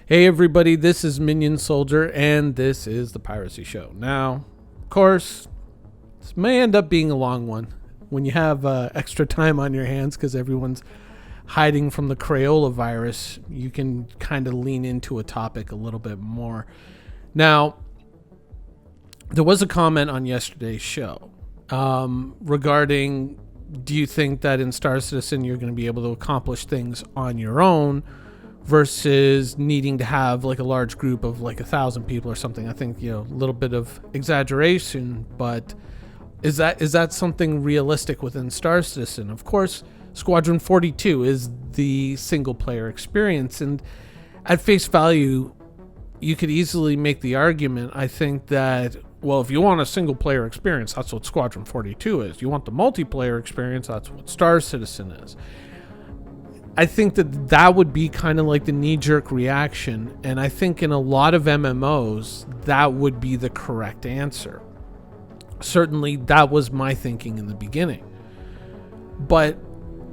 Hey everybody, this is Minion Soldier, and this is the Piracy Show. Now, of course, this may end up being a long one when you have extra time on your hands because everyone's hiding from the Crayola virus. You can kind of lean into a topic a little bit more. Now, there was a comment on yesterday's show regarding, do you think that in Star Citizen you're going to be able to accomplish things on your own versus needing to have like a large group of like 1,000 people or something? I think, a little bit of exaggeration, but is that something realistic within Star Citizen? Of course, Squadron 42 is the single player experience, and at face value, you could easily make the argument, I think, that, well, if you want a single player experience, that's what Squadron 42 is. You want the multiplayer experience, that's what Star Citizen is. I think that would be kind of like the knee-jerk reaction, and I think in a lot of MMOs, that would be the correct answer. Certainly, that was my thinking in the beginning. But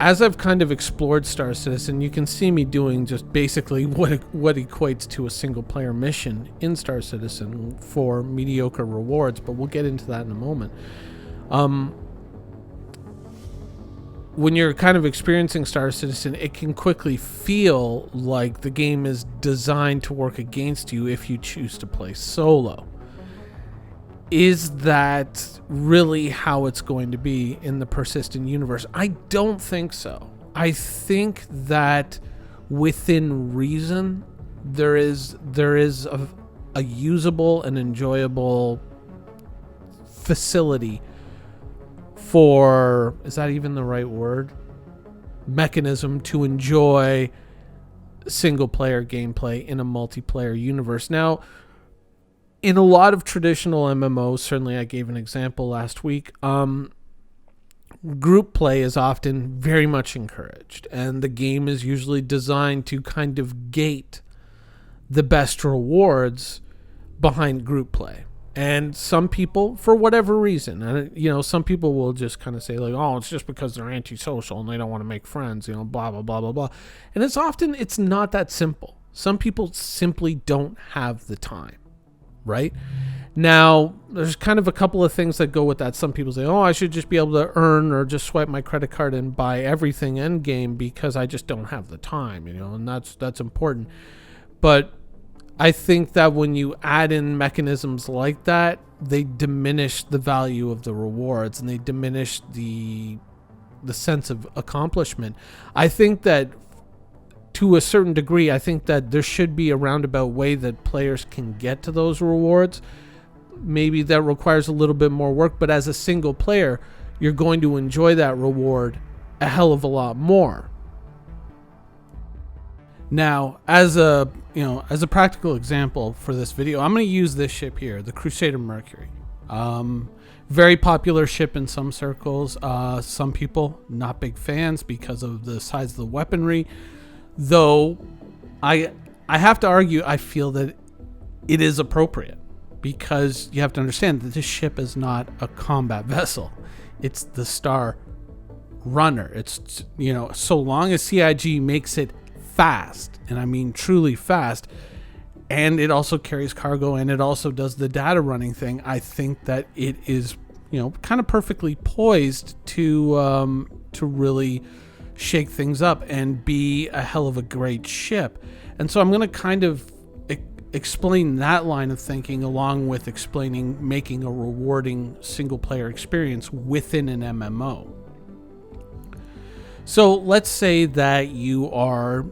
as I've kind of explored Star Citizen, you can see me doing just basically what equates to a single-player mission in Star Citizen for mediocre rewards, but we'll get into that in a moment. When you're kind of experiencing Star Citizen, it can quickly feel like the game is designed to work against you if you choose to play solo. Is that really how it's going to be in the persistent universe? I don't think so. I think that within reason, there is a usable and enjoyable facility for, is that even the right word? Mechanism to enjoy single player gameplay in a multiplayer universe. Now, in a lot of traditional MMOs, certainly I gave an example last week, group play is often very much encouraged, and the game is usually designed to kind of gate the best rewards behind group play. And some people, for whatever reason, and some people will just kind of say like, oh, it's just because they're antisocial and they don't want to make friends, blah, blah, blah, blah, blah. And it's not that simple. Some people simply don't have the time. Right? Now, there's kind of a couple of things that go with that. Some people say, oh, I should just be able to earn or just swipe my credit card and buy everything end game because I just don't have the time, and that's important. But I think that when you add in mechanisms like that, they diminish the value of the rewards and they diminish the sense of accomplishment. I think that to a certain degree, I think that there should be a roundabout way that players can get to those rewards. Maybe that requires a little bit more work, but as a single player, you're going to enjoy that reward a hell of a lot more. Now, as a practical example for this video, I'm going to use this ship here, the Crusader Mercury. Very popular ship in some circles. Some people not big fans because of the size of the weaponry. Though I have to argue, I feel that it is appropriate because you have to understand that this ship is not a combat vessel. It's the Star Runner. It's, so long as CIG makes it fast, and I mean truly fast, and it also carries cargo and it also does the data running thing, I think that it is, kind of perfectly poised to really shake things up and be a hell of a great ship. And so I'm going to kind of explain that line of thinking along with explaining making a rewarding single player experience within an MMO. So let's say that you are,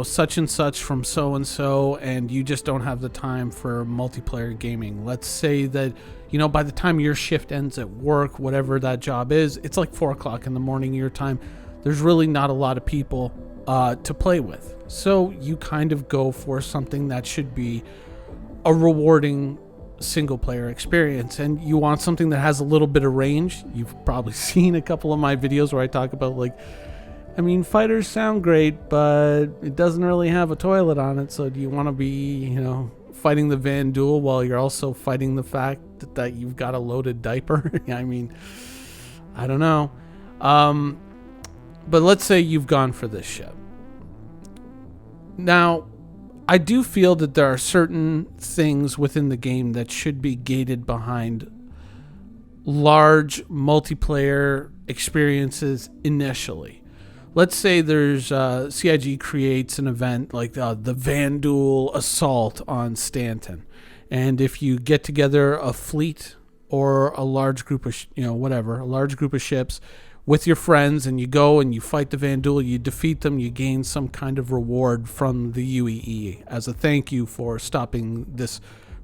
such and such from so and so, and you just don't have the time for multiplayer gaming. Let's say that, by the time your shift ends at work, whatever that job is, it's like 4:00 in the morning your time. There's really not a lot of people to play with. So you kind of go for something that should be a rewarding single player experience. And you want something that has a little bit of range. You've probably seen a couple of my videos where I talk about fighters sound great, but it doesn't really have a toilet on it. So do you want to be, fighting the Van Duel while you're also fighting the fact that you've got a loaded diaper? I don't know. But let's say you've gone for this ship. Now, I do feel that there are certain things within the game that should be gated behind large multiplayer experiences initially. Let's say there's CIG creates an event like the Vanduul Assault on Stanton, and if you get together a fleet or a large group of a large group of ships with your friends, and you go and you fight the Vanduul, you defeat them, you gain some kind of reward from the UEE as a thank you for stopping this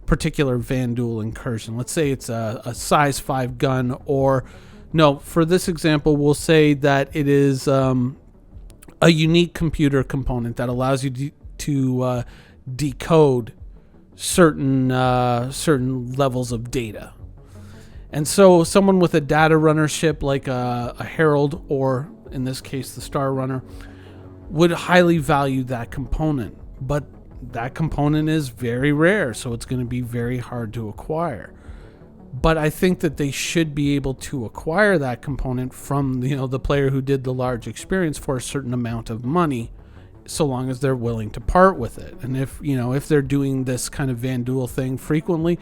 particular Vanduul incursion. Let's say it's a size 5 gun, or no, for this example, we'll say that it is a unique computer component that allows you to decode certain levels of data. And so someone with a data runner ship like a Herald, or in this case the Star Runner, would highly value that component. But that component is very rare, so it's going to be very hard to acquire. But I think that they should be able to acquire that component from the player who did the large experience for a certain amount of money, so long as they're willing to part with it. And if they're doing this kind of Vanduul thing frequently,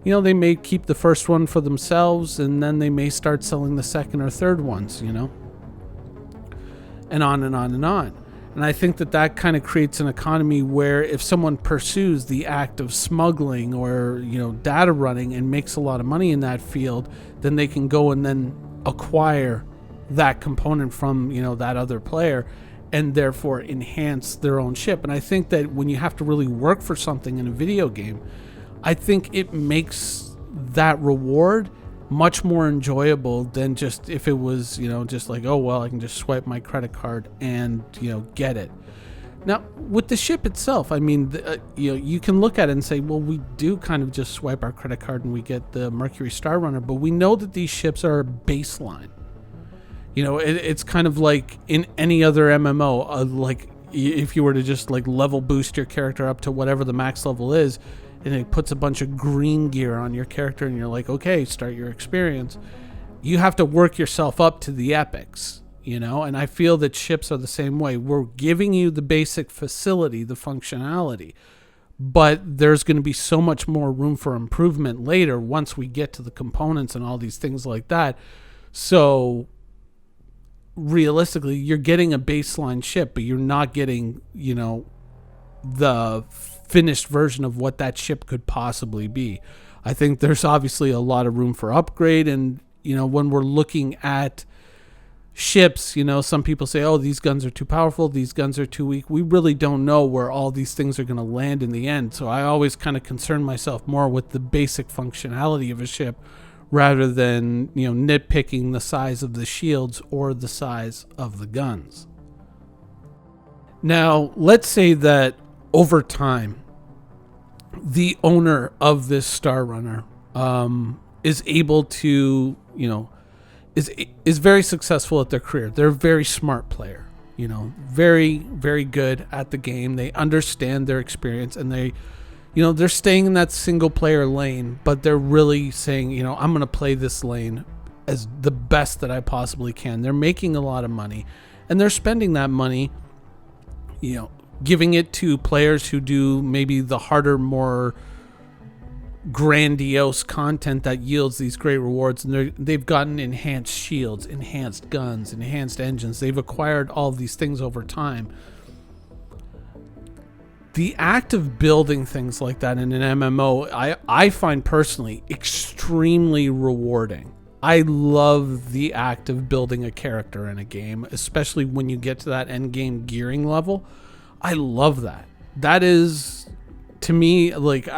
they may keep the first one for themselves, and then they may start selling the second or third ones, and on and on and on. And I think that kind of creates an economy where if someone pursues the act of smuggling or, data running and makes a lot of money in that field, then they can go and then acquire that component from, that other player, and therefore enhance their own ship. And I think that when you have to really work for something in a video game, I think it makes that reward much more enjoyable than just if it was, just like, oh, well, I can just swipe my credit card and, get it. Now, with the ship itself, I mean, you can look at it and say, well, we do kind of just swipe our credit card and we get the Mercury Star Runner, but we know that these ships are baseline. It's kind of like in any other MMO, like if you were to just like level boost your character up to whatever the max level is, and it puts a bunch of green gear on your character, and you're like, okay, start your experience. You have to work yourself up to the epics, and I feel that ships are the same way. We're giving you the basic facility, the functionality, but there's going to be so much more room for improvement later once we get to the components and all these things like that. So realistically, you're getting a baseline ship, but you're not getting, the finished version of what that ship could possibly be. I think there's obviously a lot of room for upgrade, and when we're looking at ships, some people say, oh, these guns are too powerful, these guns are too weak. We really don't know where all these things are going to land in the end, so I always kind of concern myself more with the basic functionality of a ship rather than nitpicking the size of the shields or the size of the guns. Now, let's say that over time, the owner of this Star Runner is able to, is very successful at their career. They're a very smart player, very, very good at the game. They understand their experience, and they're staying in that single player lane, but they're really saying, I'm going to play this lane as the best that I possibly can. They're making a lot of money, and they're spending that money, giving it to players who do maybe the harder, more grandiose content that yields these great rewards. And they've gotten enhanced shields, enhanced guns, enhanced engines. They've acquired all of these things over time. The act of building things like that in an MMO, I find personally extremely rewarding. I love the act of building a character in a game, especially when you get to that end game gearing level. I love that. That is, to me, like,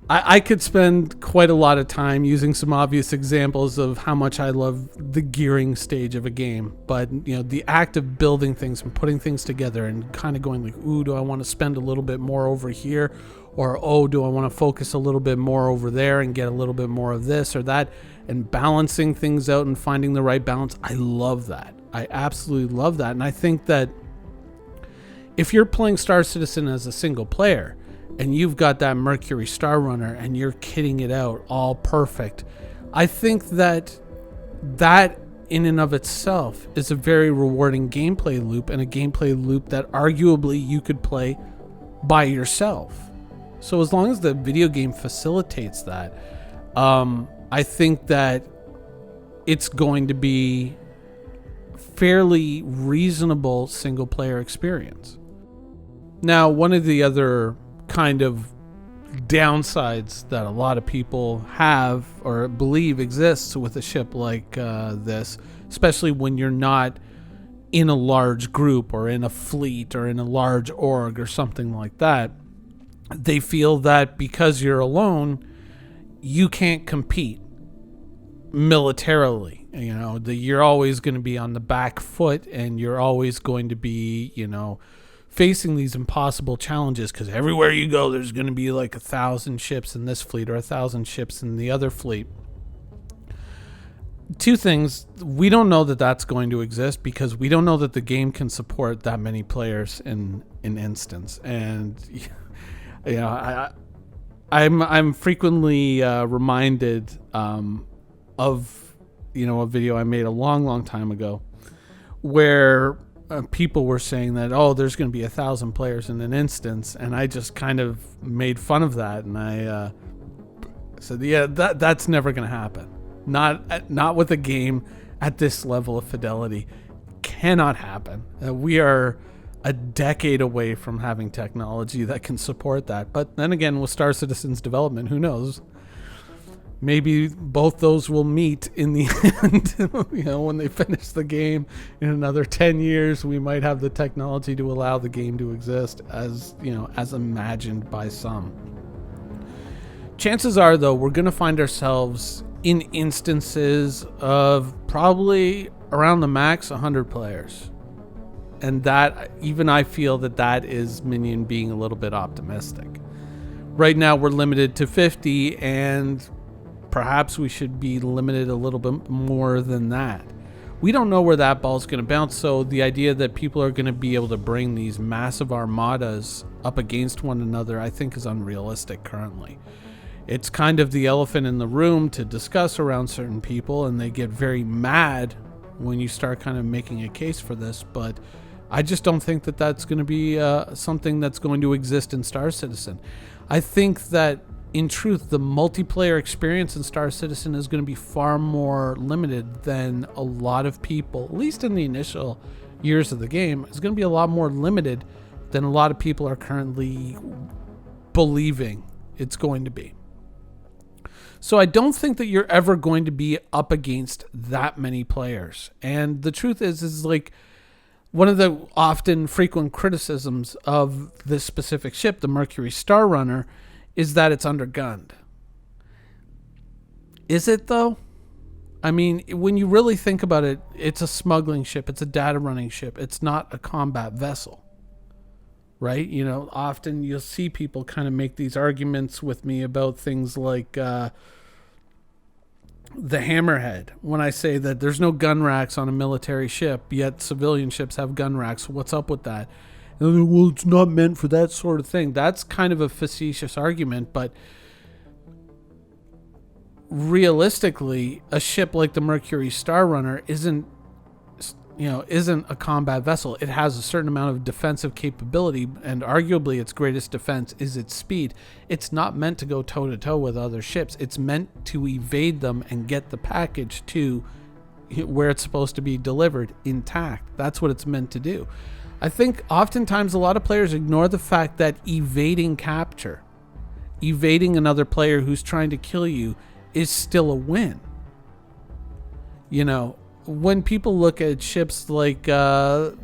I could spend quite a lot of time using some obvious examples of how much I love the gearing stage of a game. But, the act of building things and putting things together and kind of going like, ooh, do I want to spend a little bit more over here? Or, oh, do I want to focus a little bit more over there and get a little bit more of this or that? And balancing things out and finding the right balance. I love that. I absolutely love that. And I think that if you're playing Star Citizen as a single player and you've got that Mercury Star Runner and you're kitting it out all perfect, I think that in and of itself is a very rewarding gameplay loop, and a gameplay loop that arguably you could play by yourself. So as long as the video game facilitates that, I think that it's going to be fairly reasonable single player experience. Now, one of the other kind of downsides that a lot of people have or believe exists with a ship like this, especially when you're not in a large group or in a fleet or in a large org or something like that, they feel that because you're alone, you can't compete militarily. You know, you're always going to be on the back foot, and you're always going to be, facing these impossible challenges, because everywhere you go, there's going to be like 1,000 ships in this fleet or 1,000 ships in the other fleet. Two things: we don't know that that's going to exist, because we don't know that the game can support that many players in an instance. And I'm frequently reminded of a video I made a long time ago, where people were saying that, there's going to be 1,000 players in an instance, and I just kind of made fun of that, and I said, that's never going to happen. Not with a game at this level of fidelity. Cannot happen. We are a decade away from having technology that can support that. But then again, with Star Citizen's development, who knows? Maybe both those will meet in the end. When they finish the game in another 10 years, we might have the technology to allow the game to exist as imagined by some. Chances are, though, we're going to find ourselves in instances of probably around the max 100 players. And that, even I feel that is Minion being a little bit optimistic. Right now, we're limited to 50, and perhaps we should be limited a little bit more than that. We don't know where that ball's going to bounce, so the idea that people are going to be able to bring these massive armadas up against one another, I think, is unrealistic currently. It's kind of the elephant in the room to discuss around certain people, and they get very mad when you start kind of making a case for this, but I just don't think that that's going to be something that's going to exist in Star Citizen. I think that, in truth, the multiplayer experience in Star Citizen is going to be far more limited than a lot of people, at least in the initial years of the game, is going to be a lot more limited than a lot of people are currently believing it's going to be. So I don't think that you're ever going to be up against that many players. And the truth is like, one of the often frequent criticisms of this specific ship, the Mercury Star Runner, is that it's undergunned. Is it, though? I mean, when you really think about it, it's a smuggling ship. It's a data running ship. It's not a combat vessel. Right? Often you'll see people kind of make these arguments with me about things like the Hammerhead. When I say that there's no gun racks on a military ship, yet civilian ships have gun racks. What's up with that? And, well, it's not meant for that sort of thing. That's kind of a facetious argument, but realistically, a ship like the Mercury Star Runner isn't a combat vessel. It has a certain amount of defensive capability, and arguably its greatest defense is its speed. It's not meant to go toe-to-toe with other ships. It's meant to evade them and get the package to where it's supposed to be delivered intact. That's what it's meant to do. I think oftentimes a lot of players ignore the fact that evading capture, evading another player who's trying to kill you, is still a win. When people look at ships like the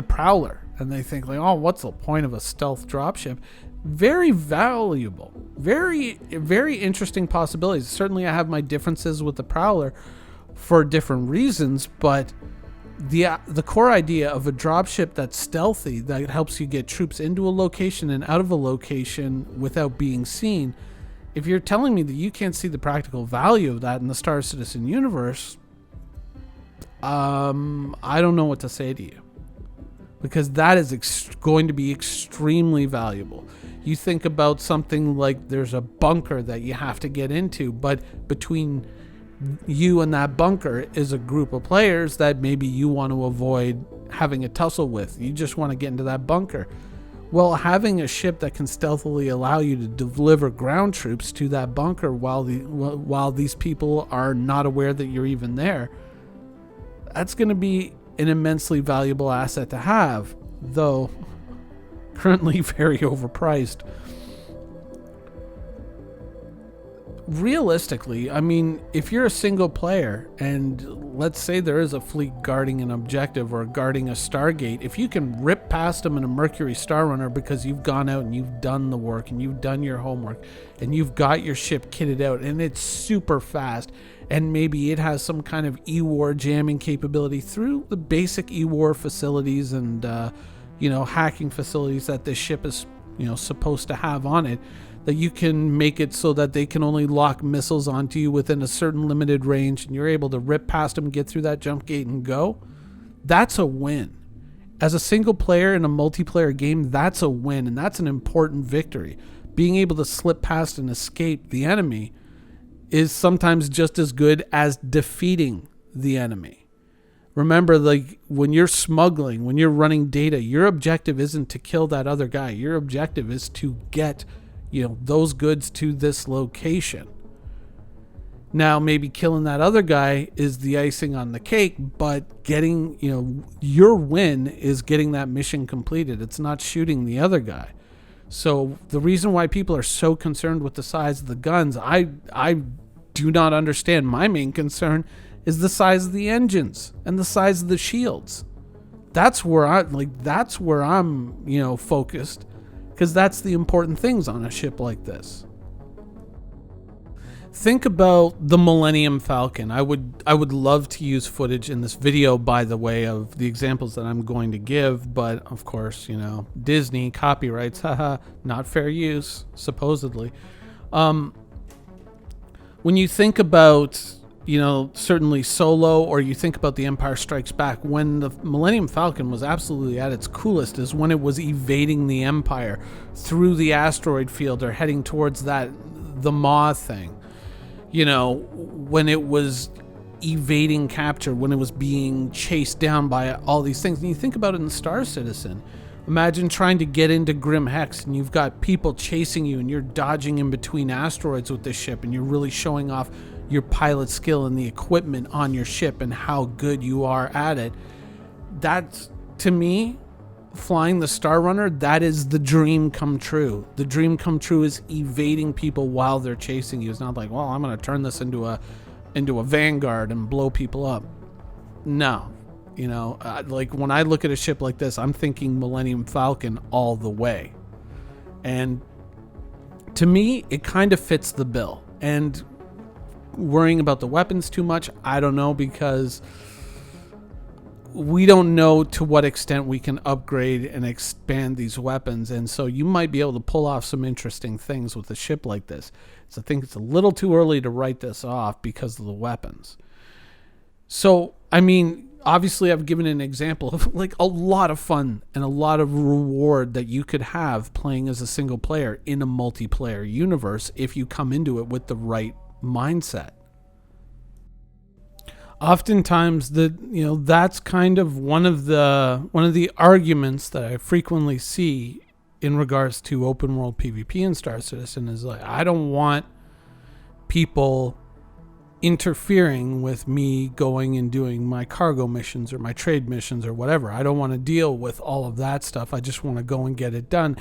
Prowler, and they think like, what's the point of a stealth dropship? Very valuable, very, very interesting possibilities. Certainly I have my differences with the Prowler for different reasons, but the core idea of a dropship that's stealthy, that helps you get troops into a location and out of a location without being seen, if you're telling me that you can't see the practical value of that in the Star Citizen universe, I don't know what to say to you, because that is going to be extremely valuable. You think about something like there's a bunker that you have to get into, but between you and that bunker is a group of players that maybe you want to avoid having a tussle with. You just want to get into that bunker. Well, having a ship that can stealthily allow you to deliver ground troops to that bunker while these people are not aware that you're even there, that's going to be an immensely valuable asset to have, though currently very overpriced. Realistically, I mean, if you're a single player and let's say there is a fleet guarding an objective or guarding a Stargate, if you can rip past them in a Mercury Star Runner because you've gone out and you've done the work and you've done your homework and you've got your ship kitted out and it's super fast, and maybe it has some kind of E-War jamming capability through the basic E-War facilities and hacking facilities that this ship is supposed to have on it, that you can make it so that they can only lock missiles onto you within a certain limited range and you're able to rip past them, get through that jump gate and go. That's a win. As a single player in a multiplayer game, that's a win, and that's an important victory. Being able to slip past and escape the enemy is sometimes just as good as defeating the enemy. Remember, like when you're smuggling, when you're running data, your objective isn't to kill that other guy. Your objective is to get those goods to this location. Now, maybe killing that other guy is the icing on the cake, but getting, your win is getting that mission completed. It's not shooting the other guy. So the reason why people are so concerned with the size of the guns, I do not understand. My main concern is the size of the engines and the size of the shields. That's where I'm focused. Because that's the important things on a ship like this. Think about the Millennium Falcon. I would love to use footage in this video, by the way, of the examples that I'm going to give, but of course, Disney copyrights, haha, not fair use, supposedly. When you think about certainly Solo, or you think about The Empire Strikes Back, when the Millennium Falcon was absolutely at its coolest is when it was evading the Empire through the asteroid field or heading towards the Maw thing. When it was evading capture, when it was being chased down by all these things. And you think about it in Star Citizen. Imagine trying to get into Grim Hex and you've got people chasing you and you're dodging in between asteroids with this ship and you're really showing off your pilot skill and the equipment on your ship and how good you are at it. That's, to me, flying the Star Runner, that is the dream come true. The dream come true is evading people while they're chasing you. It's not like, well, I'm going to turn this into a Vanguard and blow people up. No. Like when I look at a ship like this, I'm thinking Millennium Falcon all the way. And to me, it kind of fits the bill. And worrying about the weapons too much, I don't know, because we don't know to what extent we can upgrade and expand these weapons, and so you might be able to pull off some interesting things with a ship like this. So I think it's a little too early to write this off because of the weapons. So, I mean, obviously I've given an example of like a lot of fun and a lot of reward that you could have playing as a single player in a multiplayer universe if you come into it with the right mindset. Oftentimes that's kind of one of the arguments that I frequently see in regards to open world PvP in Star Citizen is like, I don't want people interfering with me going and doing my cargo missions or my trade missions or whatever. I don't want to deal with all of that stuff. I just want to go and get it done.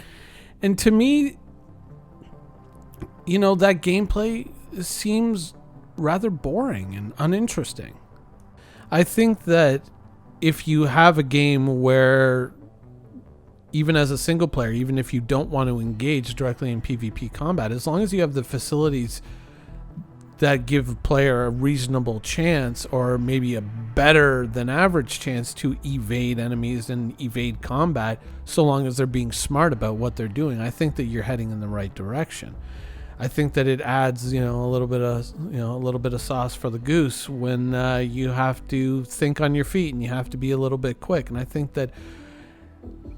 And to me, that gameplay seems rather boring and uninteresting. I think that if you have a game where, even as a single player, even if you don't want to engage directly in PvP combat, as long as you have the facilities that give a player a reasonable chance, or maybe a better than average chance, to evade enemies and evade combat, so long as they're being smart about what they're doing, I think that you're heading in the right direction. I think that it adds, a little bit of sauce for the goose when you have to think on your feet and you have to be a little bit quick. And I think that,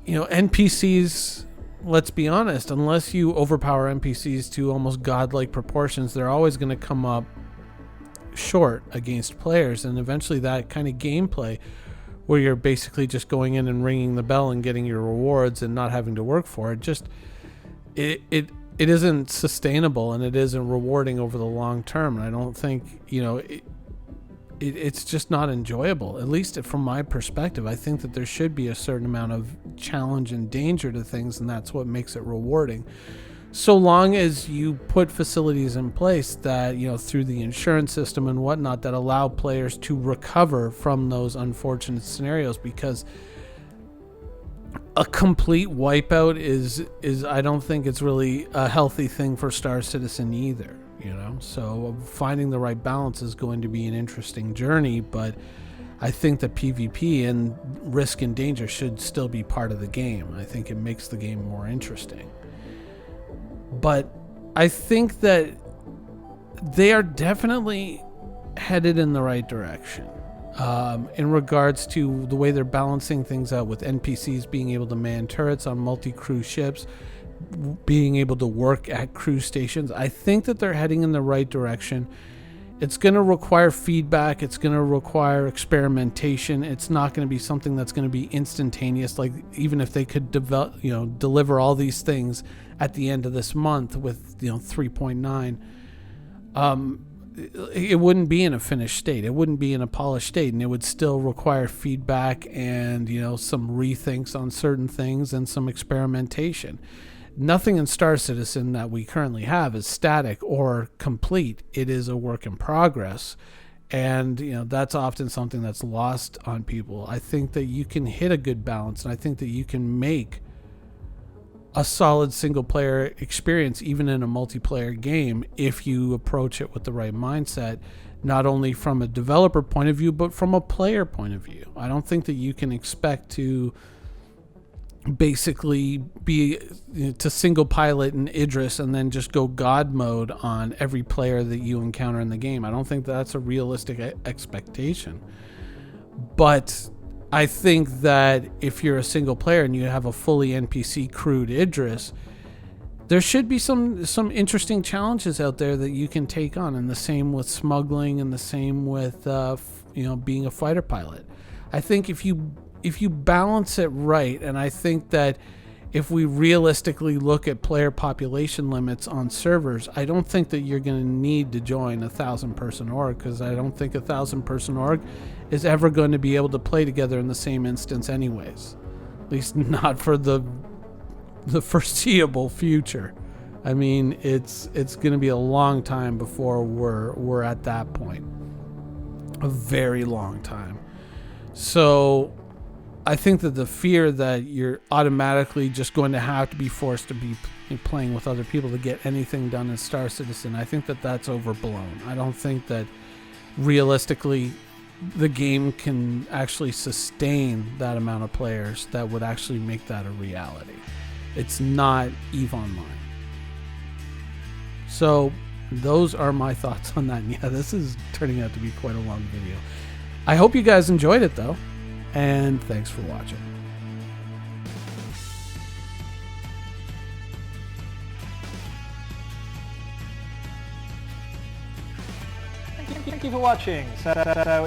NPCs, let's be honest, unless you overpower NPCs to almost godlike proportions, they're always going to come up short against players, and eventually that kind of gameplay where you're basically just going in and ringing the bell and getting your rewards and not having to work for it, just it isn't sustainable, and it isn't rewarding over the long term. And I don't think, it's just not enjoyable, at least from my perspective. I think that there should be a certain amount of challenge and danger to things, and that's what makes it rewarding. So long as you put facilities in place that, through the insurance system and whatnot, that allow players to recover from those unfortunate scenarios, because a complete wipeout is I don't think it's really a healthy thing for Star Citizen either. So finding the right balance is going to be an interesting journey, but I think that PvP and risk and danger should still be part of the game. I think it makes the game more interesting. But I think that they are definitely headed in the right direction in regards to the way they're balancing things out, with NPCs being able to man turrets on multi-crew ships, being able to work at crew stations. I think that they're heading in the right direction. It's going to require feedback. It's going to require experimentation. It's not going to be something that's going to be instantaneous. Like, even if they could deliver all these things at the end of this month with 3.9, it wouldn't be in a finished state. It wouldn't be in a polished state, and it would still require feedback and some rethinks on certain things and some experimentation. Nothing in Star Citizen that we currently have is static or complete. It is a work in progress, and that's often something that's lost on people. I think that you can hit a good balance, and I think that you can make a solid single player experience even in a multiplayer game if you approach it with the right mindset, not only from a developer point of view but from a player point of view. I don't think that you can expect to basically be to single pilot in Idris and then just go god mode on every player that you encounter in the game. I don't think that's a realistic expectation. But I think that if you're a single player and you have a fully NPC crewed Idris, there should be some interesting challenges out there that you can take on, and the same with smuggling, and the same with being a fighter pilot. I think if you balance it right, and I think that if we realistically look at player population limits on servers, I don't think that you're going to need to join a 1,000-person org, because I don't think a 1,000-person org is ever going to be able to play together in the same instance anyways. At least not for the foreseeable future. I mean, it's going to be a long time before we're at that point. A very long time. So I think that the fear that you're automatically just going to have to be forced to be playing with other people to get anything done in Star Citizen, I think that that's overblown. I don't think that realistically the game can actually sustain that amount of players that would actually make that a reality. It's not EVE Online. So those are my thoughts on that. And yeah, this is turning out to be quite a long video. I hope you guys enjoyed it though, and thanks for watching. Thank you for watching. So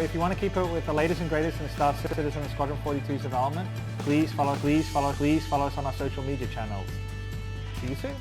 if you want to keep up with the latest and greatest in Star Citizen and Squadron 42's development, please follow us on our social media channels. See you soon.